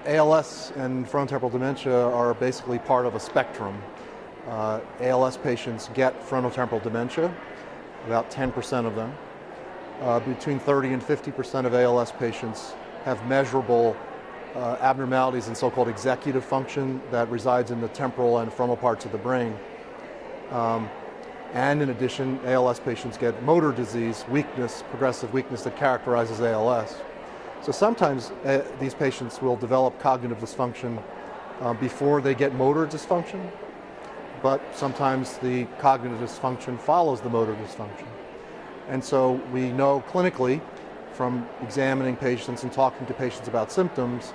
ALS and frontotemporal dementia are basically part of a spectrum. ALS patients get frontotemporal dementia, about 10% of them. Between 30 and 50% of ALS patients have measurable abnormalities in so-called executive function that resides in the temporal and frontal parts of the brain. And in addition, ALS patients get motor disease, weakness, progressive weakness that characterizes ALS. So sometimes these patients will develop cognitive dysfunction before they get motor dysfunction, but sometimes the cognitive dysfunction follows the motor dysfunction. And so we know clinically from examining patients and talking to patients about symptoms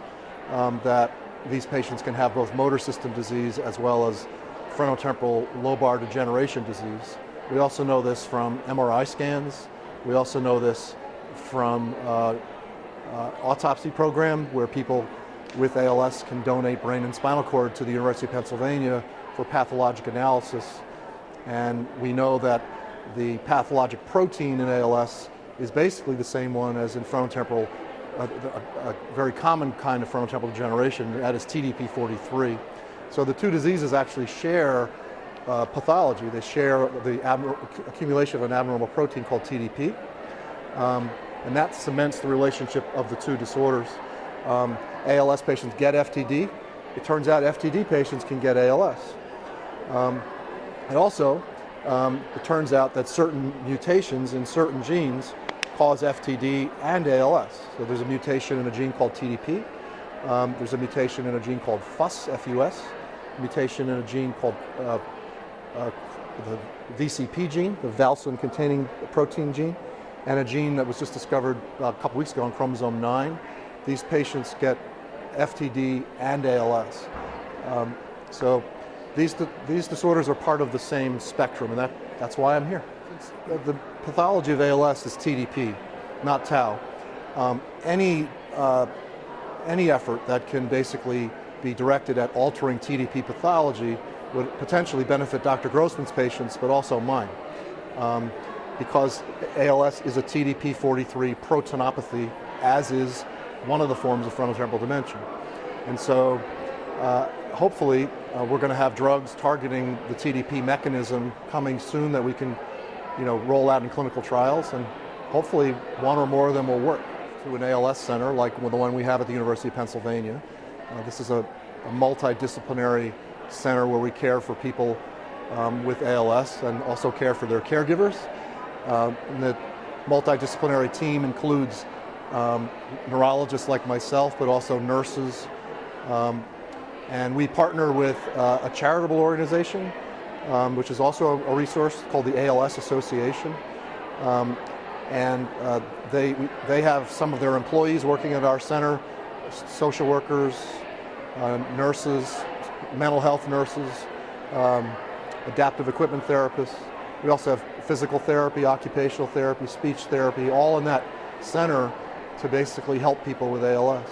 that these patients can have both motor system disease as well as frontotemporal lobar degeneration disease. We also know this from MRI scans. We also know this from autopsy program where people with ALS can donate brain and spinal cord to the University of Pennsylvania for pathologic analysis. And we know that the pathologic protein in ALS is basically the same one as in frontotemporal, a very common kind of frontotemporal degeneration, that is TDP-43. So the two diseases actually share pathology. They share the accumulation of an abnormal protein called TDP. And that cements the relationship of the two disorders. ALS patients get FTD. It turns out FTD patients can get ALS. And also, it turns out that certain mutations in certain genes cause FTD and ALS. So there's a mutation in a gene called TDP. There's a mutation in a gene called FUS, F-U-S, a mutation in a gene called the VCP gene, the valsin-containing protein gene, and a gene that was just discovered a couple weeks ago on chromosome 9. These patients get FTD and ALS. So these disorders are part of the same spectrum, and that's why I'm here. The pathology of ALS is TDP, not tau. Any effort that can basically be directed at altering TDP pathology would potentially benefit Dr. Grossman's patients, but also mine. Because ALS is a TDP-43 proteinopathy, as is one of the forms of frontotemporal dementia. And so hopefully we're going to have drugs targeting the TDP mechanism coming soon that we can roll out in clinical trials, and hopefully one or more of them will work through an ALS center like the one we have at the University of Pennsylvania. This is a multidisciplinary center where we care for people with ALS and also care for their caregivers. And the multidisciplinary team includes neurologists like myself, but also nurses. And we partner with a charitable organization, which is also a resource called the ALS Association. And they have some of their employees working at our center, social workers, nurses, mental health nurses, adaptive equipment therapists. We also have physical therapy, occupational therapy, speech therapy, all in that center to basically help people with ALS.